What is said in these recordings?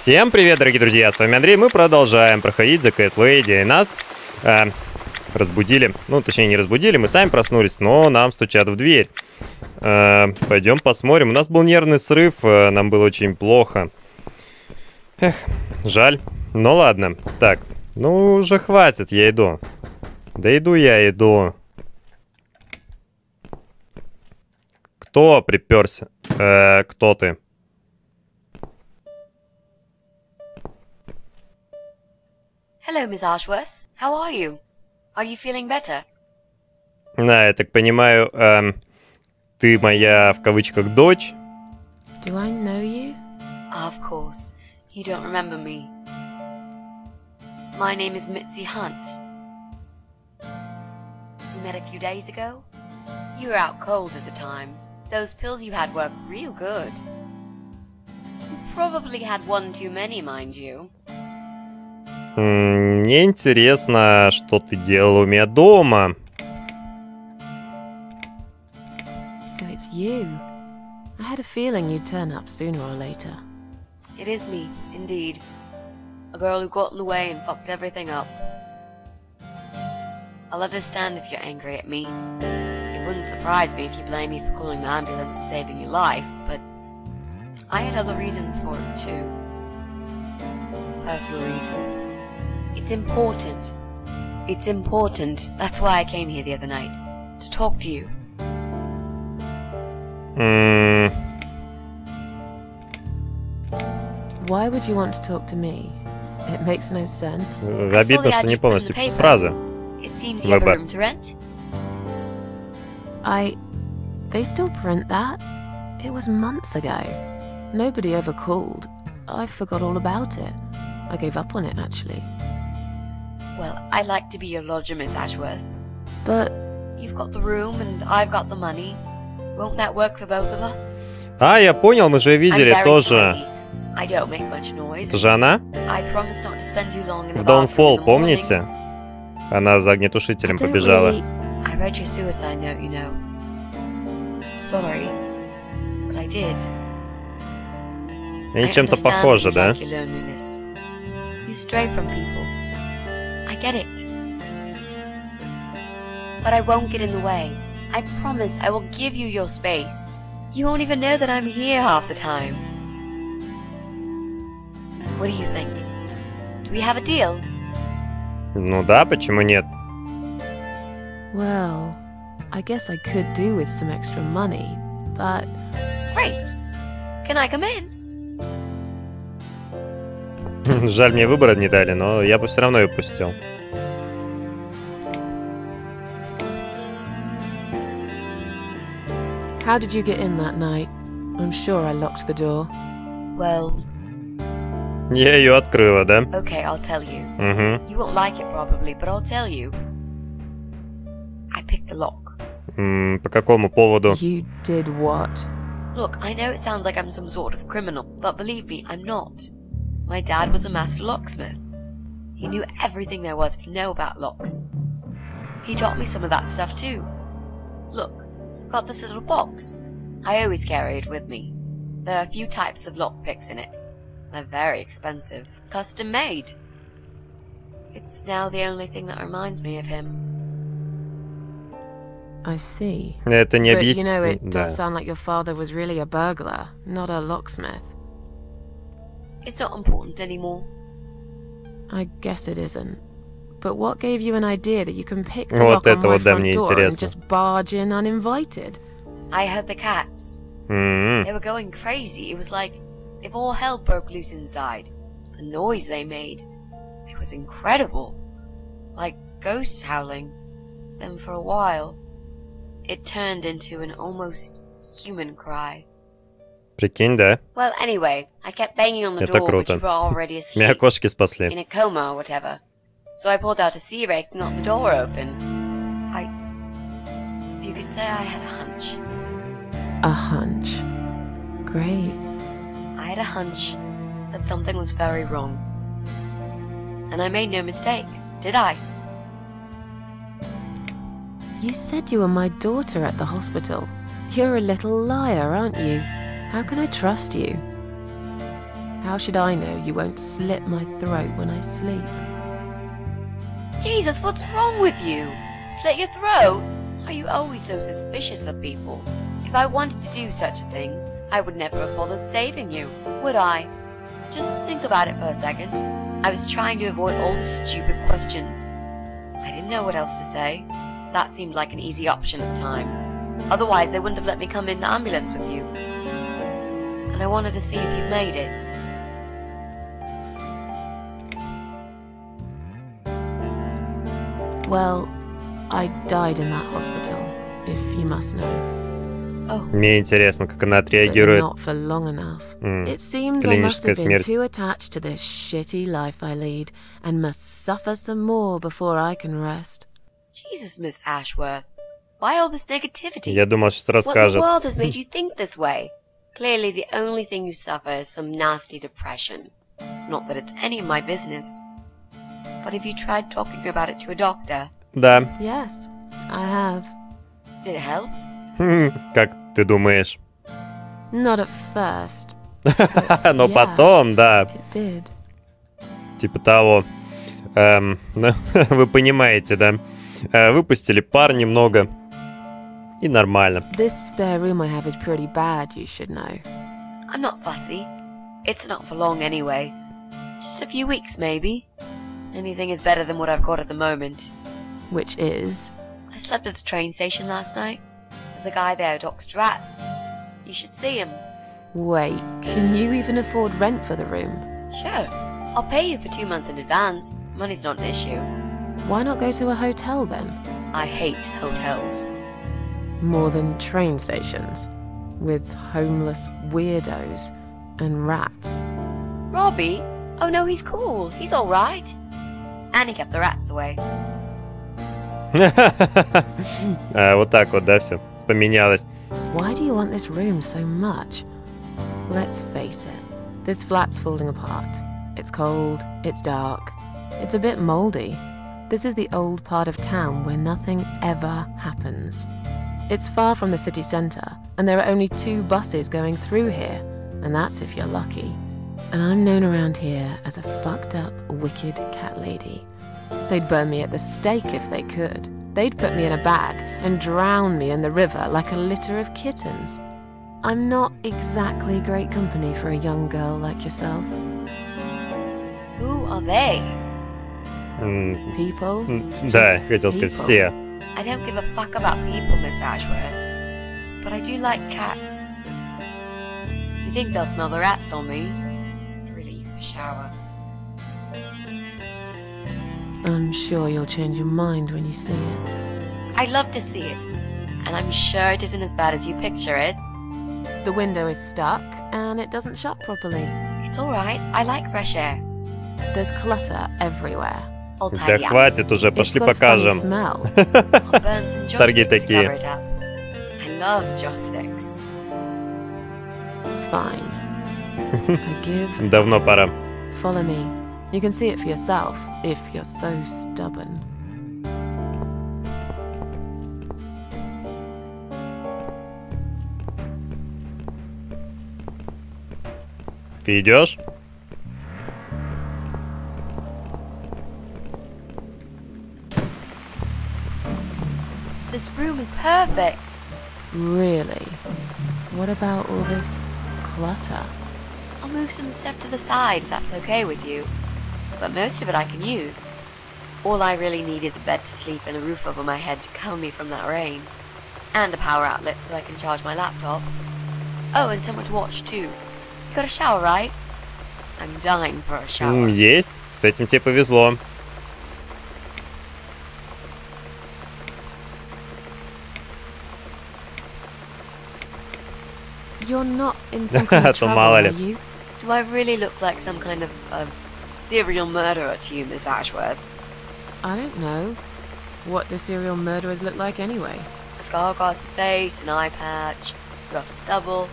Всем привет, дорогие друзья, с вами Андрей, мы продолжаем проходить The Cat Lady, и нас разбудили, ну, точнее, не разбудили, мы сами проснулись, но нам стучат в дверь. Пойдем посмотрим, у нас был нервный срыв, нам было очень плохо. Эх, жаль, ну ладно, так, ну уже хватит, я иду. Да иду я, иду. Кто приперся? Кто ты? Hello, Miss Ashworth. How are you? Are you feeling better? Да, я так понимаю, ты моя, в кавычках, дочь? Do I know you? Of course. You don't remember me. My name is Mitsi Hunt. We met a few days ago. You were out cold at the time. Those pills you had worked real good. You probably had one too many, mind you. Мне интересно, что ты делала у меня дома. So it's you. I had a feeling you'd turn up sooner or later. It is me, indeed. A girl who got in the way and fucked everything up. I'll understand if you're angry at me. It wouldn't surprise me if you blame me for calling the ambulance and saving your life, but I had other reasons for it too. Personal reasons. It's important. It's important. That's why I came here the other night. To talk to you. Why would you want to talk to me? It makes no sense. Обидно, что не полностью пишет фразы. It seems you have a room to rent. They still print that? It was months ago. Nobody ever called. I forgot all about it. I gave up on it, actually. Well, I'd like to be your lodger, Miss Ashworth. But... You've got the room, and I've got the money. Won't that work for both of us? А, я понял, мы же видели тоже. I don't make much noise. Это же она? I promise not to spend too long in the В bathroom Downfall, in the morning. помните? Она за огнетушителем побежала. I read your suicide note, you know. Sorry, but I did. Они чем-то похожи, да? You stray from people. I get it. But I won't get in the way. I promise I will give you your space. You won't even know that I'm here half the time. What do you think? Do we have a deal? Ну да, почему нет? Well, I guess I could do with some extra money, but... Great. Can I come in? Жаль, мне выбора не дали, но я бы все равно ее пустил. How did you get in that night? I'm sure I locked the door. Well... Я ее открыла, да? Okay, I'll tell you. Угу. You won't like it probably, but I'll tell you. I picked the lock. По какому поводу? You did what? Look, I know it sounds like I'm some sort of criminal, but believe me, I'm not. My dad was a master locksmith. He knew everything there was to know about locks. He taught me some of that stuff too. Look, I've got this little box. I always carry it with me. There are a few types of lockpicks in it. They're very expensive. Custom made. It's now the only thing that reminds me of him. I see. Это не But you объяснить. know, it Да. does sound like your father was really a burglar, not a locksmith. It's not important anymore. I guess it isn't. But what gave you an idea that you can pick the Вот lock on это my вот, да, front мне door and интересно. just barge in uninvited? I heard the cats. М-м. They were going crazy. It was like if all hell broke loose inside. The noise they made. It was incredible. Like ghosts howling. Then for a while, it turned into an almost human cry. Прикинь, да? Well, anyway, I kept banging on the Это door, but круто. you were already asleep. Меня кошки спасли. In a coma or whatever. So I pulled out a sea rake and got the door open. You could say I had a hunch. A hunch. Great. I had a hunch that something was very wrong. And I made no mistake, did I? You said you were my daughter at the hospital. You're a little liar, aren't you? How can I trust you? How should I know you won't slit my throat when I sleep? Jesus, what's wrong with you? Slit your throat? Are you always so suspicious of people? If I wanted to do such a thing, I would never have bothered saving you, would I? Just think about it for a second. I was trying to avoid all the stupid questions. I didn't know what else to say. That seemed like an easy option at the time. Otherwise, they wouldn't have let me come in the ambulance with you. And I wanted to see if you've made it. Well, I died in that hospital, if you must know. Oh, Мне интересно, как она But отреагирует. not for long enough. М, It seems I must Клиническая have been смерть. too attached to this shitty life I lead and must suffer some more before I can rest. Jesus, Miss Ashworth. Why all this negativity? Я думал, сейчас What in the расскажет. world has made you think this way? Clearly, the only thing you suffer is some nasty depression. Not that it's any of my business. But have you tried talking about it to a doctor? Да. Yes, I have. Did it help? Как ты думаешь? Not at first. Но Yeah. потом, да, It did. типа того. Ну, вы понимаете, да? Выпустили пар немного. И нормально. This spare room I have is pretty bad, you should know. I'm not fussy. It's not for long anyway. Just a few weeks, maybe. Anything is better than what I've got at the moment. Which is... I slept at the train station last night. There's a guy there who docks rats. You should see him. Wait, can you even afford rent for the room? Sure. I'll pay you for 2 months in advance. Money's not an issue. Why not go to a hotel then? I hate hotels. More than train stations. With homeless weirdos and rats. Robbie? Oh no, he's cool. He's alright. And he kept the rats away. Вот так вот, да, все поменялось. Why do you want this room so much? Let's face it, this flat's falling apart. It's cold, it's dark, it's a bit mouldy. This is the old part of town where nothing ever happens. It's far from the city centre, and there are only 2 buses going through here, and that's if you're lucky. And I'm known around here as a fucked up, wicked cat lady. They'd burn me at the stake if they could. They'd put me in a bag and drown me in the river like a litter of kittens. I'm not exactly great company for a young girl like yourself. Who are they? People? Да, Just хотел сказать people. все. I don't give a fuck about people, Miss Ashworth. But I do like cats. Do you think they'll smell the rats on me? I'd really use a shower. I'm sure you'll change your mind when you see it. I'd love to see it. And I'm sure it isn't as bad as you picture it. The window is stuck and it doesn't shut properly. It's alright. I like fresh air. There's clutter everywhere. I'll Да tidy up. хватит уже, It's пошли got a funny покажем. smell. I'll burn some Торги joss sticks to такие. cover it up. I love joss sticks. Fine. I give. Давно пора. Follow me. You can see it for yourself if you're so stubborn. Ты идешь? This room is perfect. Really? What about all this clutter? I'll move some stuff to the side if that's okay with you. But most of it I can use. All I really need is a bed to sleep and a roof over my head to cover me from that rain. And a power outlet so I can charge my laptop. Oh, and someone to watch too. You got a shower, right? I'm dying for a shower. Есть. С этим тебе повезло. You're not in some kind of То trouble, мало are ли. you? Do I really look like some kind of serial murderer to you, Miss Ashworth? I don't know. What do serial murderers look like anyway? A scar across the face, an eye patch, rough stubble.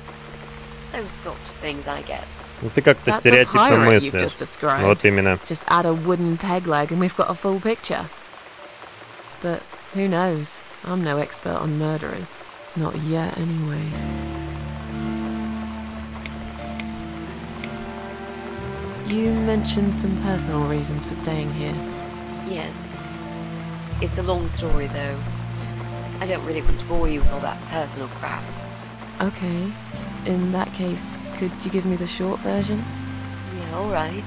Those sort of things, I guess. Ты как-то That's the стереотипно pirate you've мыслишь. just described. Вот именно. Just add a wooden peg leg and we've got a full picture. But who knows? I'm no expert on murderers. Not yet, anyway. You mentioned some personal reasons for staying here. Yes. It's a long story, though. I don't really want to bore you with all that personal crap. Okay. In that case, could you give me the short version? Yeah, alright.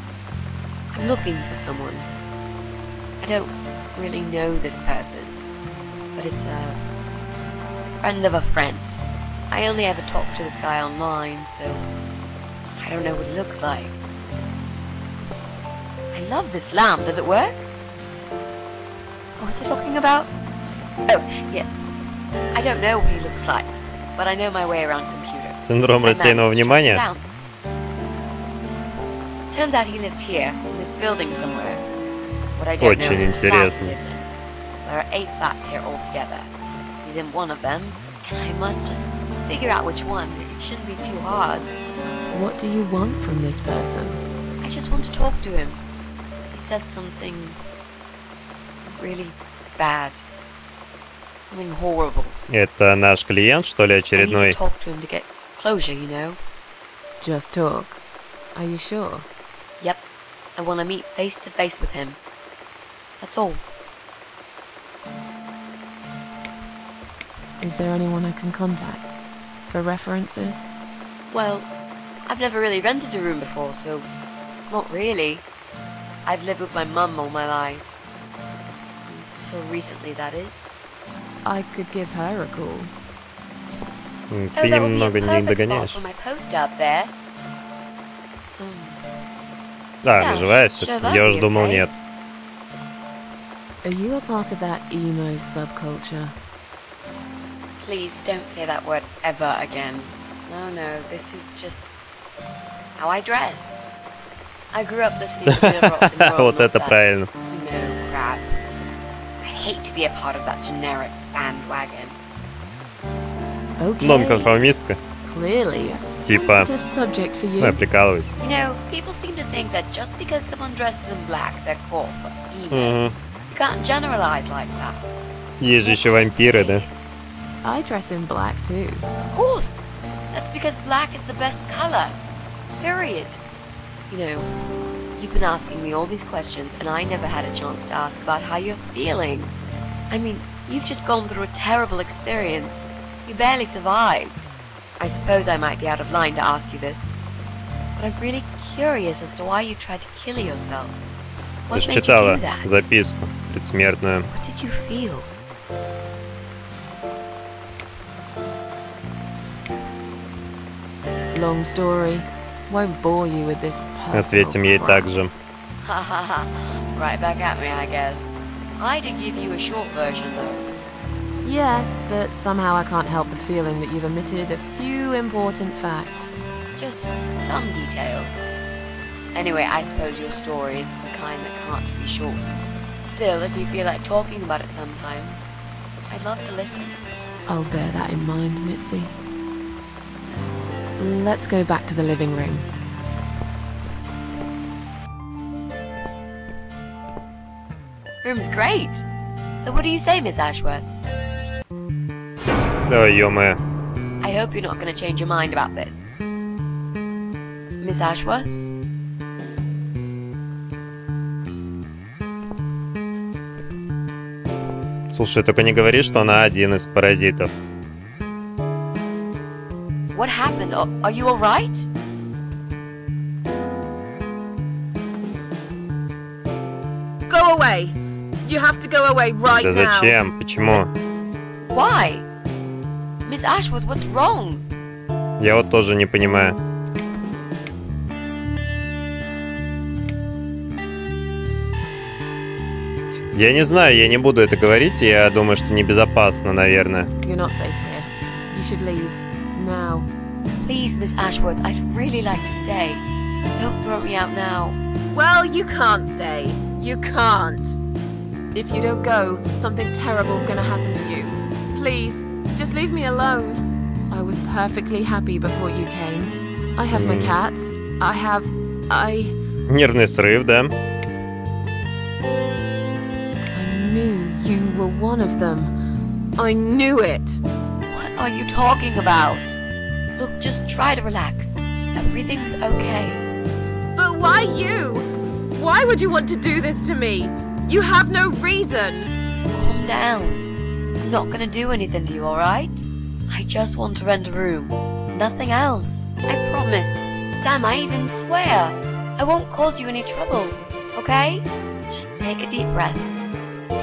I'm looking for someone. I don't really know this person, but it's a friend of a friend. I only ever talk to this guy online, so I don't know what he looks like. I love this lamp. Does it work? What was I talking about? Oh, yes. I don't know what he looks like, but I know my way around computers. Синдром рассеянного внимания. Turns out he lives here, in this building somewhere. What I don't know Очень is which flat he интересно. lives in. There are 8 flats here altogether. He's in one of them, and I must just figure out which one. It shouldn't be too hard. What do you want from this person? I just want to talk to him. He said something really bad. Something horrible. Это наш клиент, что ли, I need очередной? to talk to him to get closure, you know? Just talk. Are you sure? Yep. I want to meet face to face with him. That's all. Is there anyone I can contact? For references? Well, I've never really rented a room before, so not really. I've lived with my mum all my life. Until recently, that is. I could give her a call. Ты that would be a немного не perfect spot догоняешь. for my poster up there. Да, Yeah, она живая sure, все-таки. that'd Я be уж думал, okay. нет. Are you a part of that emo subculture? Please don't say that word ever again. No, this is just how I dress. I grew up listening to the rock and roll. Вот это правильно. No crap. I hate to be a part of that generic bandwagon. Okay. Нонконформистка. Clearly a Типа, sensitive subject for ну, я you. прикалываюсь. You know, people seem to think that just because someone dresses in black, they're cool. But Мгм. you can't generalize like that. Есть же еще вампиры, да? I dress in black too. Of course. That's because black is the best color. Period. You know, you've been asking me all these questions and I never had a chance to ask about how you're feeling. I mean, you've just gone through a terrible experience. You barely survived. I suppose I might be out of line to ask you this, but I'm really curious as to why you tried to kill yourself. Ты What же made you читала do that? записку предсмертную. What did you feel? Long story. Won't bore you with this personal Ответим ей crap. так же. Ha ha ha. Right back at me, I guess. I did give you a short version, though. Yes, but somehow I can't help the feeling that you've omitted a few important facts. Just some details. Anyway, I suppose your story is the kind that can't be shortened. Still, if you feel like talking about it sometimes, I'd love to listen. I'll bear that in mind, Mitzi. Let's go back to the living room. Room's great. So what do you say, Miss Ashworth? Ой, ё-моё. I hope you're not going to change your mind about this. Miss Ashworth? Слушай, только не говори, что она один из паразитов. What happened? Are you alright? Go away! You have to go away right Да зачем? Почему? Why? Miss Ashworth, what's wrong? Я вот тоже не понимаю. Я не знаю, я не буду это говорить, я думаю, что небезопасно, наверное. You're not safe here. You should leave. Now. Please, Miss Ashworth, I'd really like to stay. Don't throw me out now. Well, you can't stay. You can't. If you don't go, something terrible's gonna happen to you. Please, just leave me alone. I was perfectly happy before you came. I have my cats. I Нервный срыв, да? knew you were one of them. I knew it. What are you talking about? Look, just try to relax. Everything's okay. But why you? Why would you want to do this to me? You have no reason. Calm down. I'm not gonna do anything to you, alright? I just want to rent a room. Nothing else. I promise. Damn, I even swear. I won't cause you any trouble, okay? Just take a deep breath.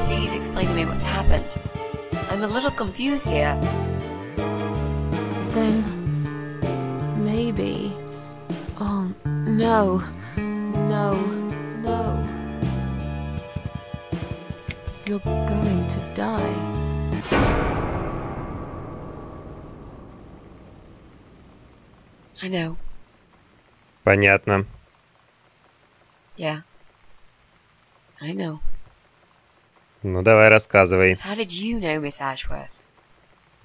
Please explain to me what's happened. I'm a little confused here. Then maybe. Oh no. No. No. You're going to die. I know. Понятно. Yeah. I know. Ну, давай, рассказывай. How did you know, Miss Ashworth?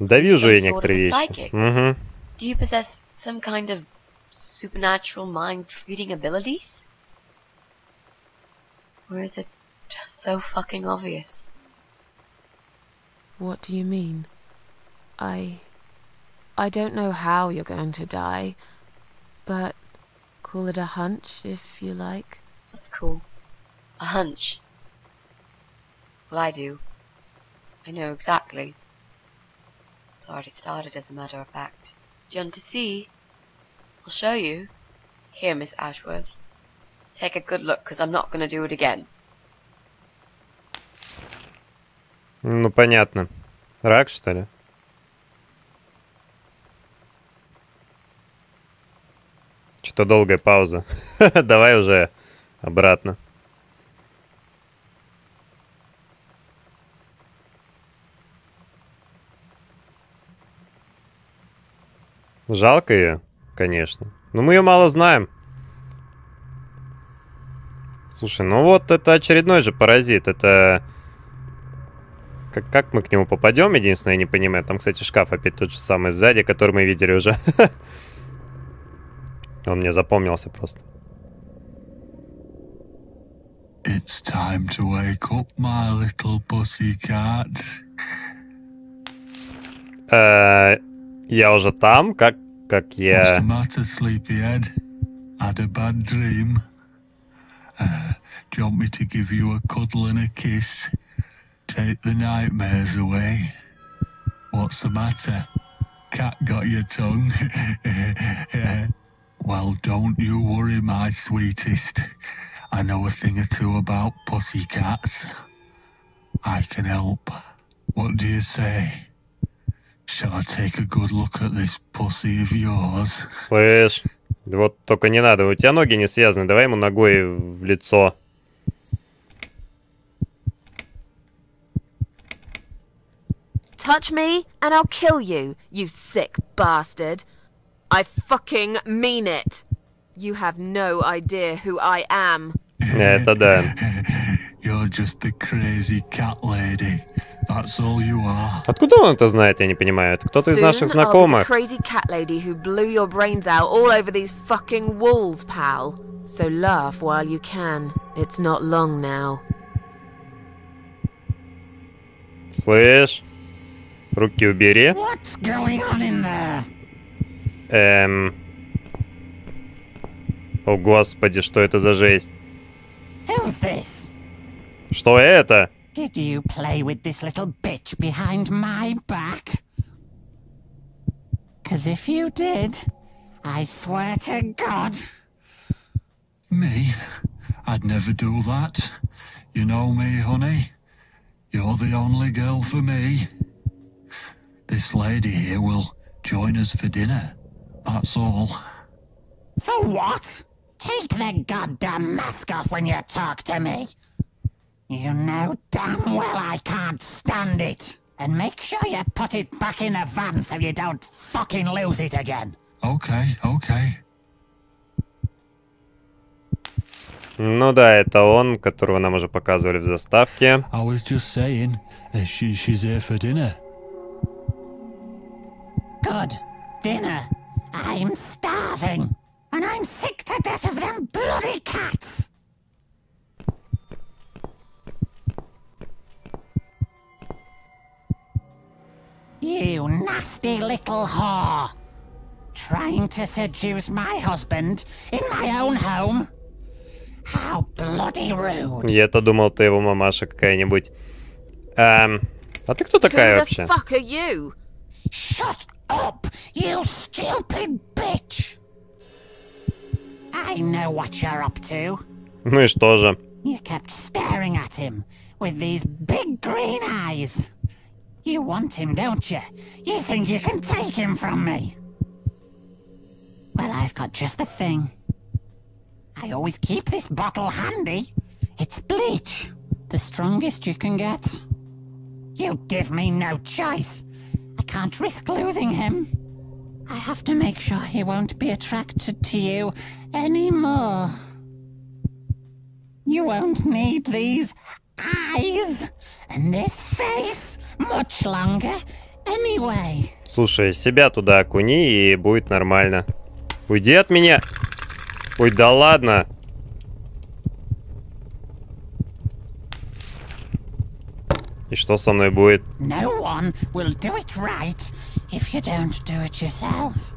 Да вижу я Some sort of некоторые вещи. psychic. Угу. Do you possess some kind of supernatural mind-reading abilities? Or is it just so fucking obvious? What do you mean? I don't know how you're going to die, but call it a hunch if you like. That's cool. A hunch. Well, I do. I know exactly. It's already started, as a matter of fact. Do you want to see? I'll show you. Here, Miss Ashworth. Take a good look, because I'm not going to do it again. Ну, понятно. Рак, что ли? Что-то долгая пауза. Давай уже обратно. Жалко ее, конечно. Но мы ее мало знаем. Слушай, ну вот это очередной же паразит. Это... Как мы к нему попадем, единственное, я не понимаю. Там, кстати, шкаф опять тот же самый сзади, который мы видели уже. Он мне запомнился просто. It's time to wake up, my little pussycat. Я уже там? Как я... What's the matter, sleepyhead? Had a bad dream? Do you want me to give you a cuddle and a kiss? Take the nightmares away? What's the matter? Cat got your tongue? Well, don't you worry, my sweetest. I know a thing or two about pussycats. I can help. What do you say? Shall I take a good look at this pussy of yours? Слышь, вот только не надо, у тебя ноги не связаны, давай ему ногой в лицо. Touch me and I'll kill you, you sick bastard. I fucking mean it. You have no idea who I am. Это да. You're just a crazy cat lady. That's all you are. Откуда он это знает, я не понимаю. Это кто-то из наших знакомых. Crazy cat lady who blew your brains out all over these fucking walls, pal. So laugh while you can. It's not long now. Слышь, руки убери. What's going on in there? О, господи, что это за жесть? Who's this? Что это? Did you play with this little bitch behind my back? 'Cause if you did, I swear to God. Me? I'd never do that. You know me, honey. You're the only girl for me. This lady here will join us for dinner. That's all. For what? Take the goddamn mask off when you talk to me. You know damn well I can't stand it. And make sure you put it back in the van so you don't fucking lose it again. Okay, okay. Ну да, это он, которого нам уже показывали в заставке. I was just saying, she's here for dinner. Good. Dinner. I'm starving. And I'm sick to death of them bloody cats. You nasty little whore. Trying to seduce my husband in my own home? How bloody rude. Я-то думал, ты его мамаша какая-нибудь. А ты кто такая вообще? Who the fuck are you? Shut up, you stupid bitch. I know what you're up to. Ну и что же? You kept staring at him with these big green eyes. You want him, don't you? You think you can take him from me? Well, I've got just the thing. I always keep this bottle handy. It's bleach, the strongest you can get. You give me no choice. I can't risk losing him. I have to make sure he won't be attracted to you anymore. You won't need these eyes and this face much longer anyway. Слушай, себя туда окуни, и будет нормально. Уйди от меня. Ой, да ладно. И что со мной будет? No one will do it right if you don't do it yourself.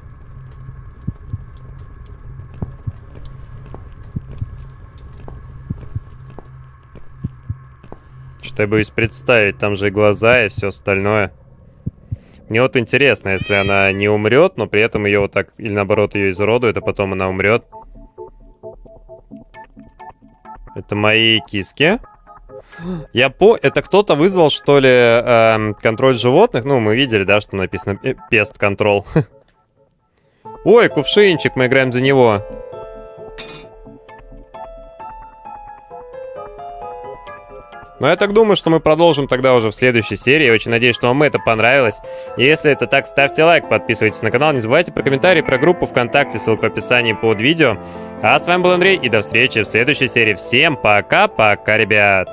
Что я боюсь представить, там же и глаза, и все остальное. Мне вот интересно, если она не умрет, но при этом ее вот так, или наоборот ее изуродует, а потом она умрет. Это мои киски. Это кто-то вызвал, что ли, контроль животных? Ну, мы видели, да, что написано пест контрол. Ой, кувшинчик, мы играем за него. Но я так думаю, что мы продолжим тогда уже в следующей серии. Очень надеюсь, что вам это понравилось. Если это так, ставьте лайк, подписывайтесь на канал. Не забывайте про комментарии, про группу ВКонтакте, ссылка в описании под видео. А с вами был Андрей, и до встречи в следующей серии. Всем пока-пока, ребят!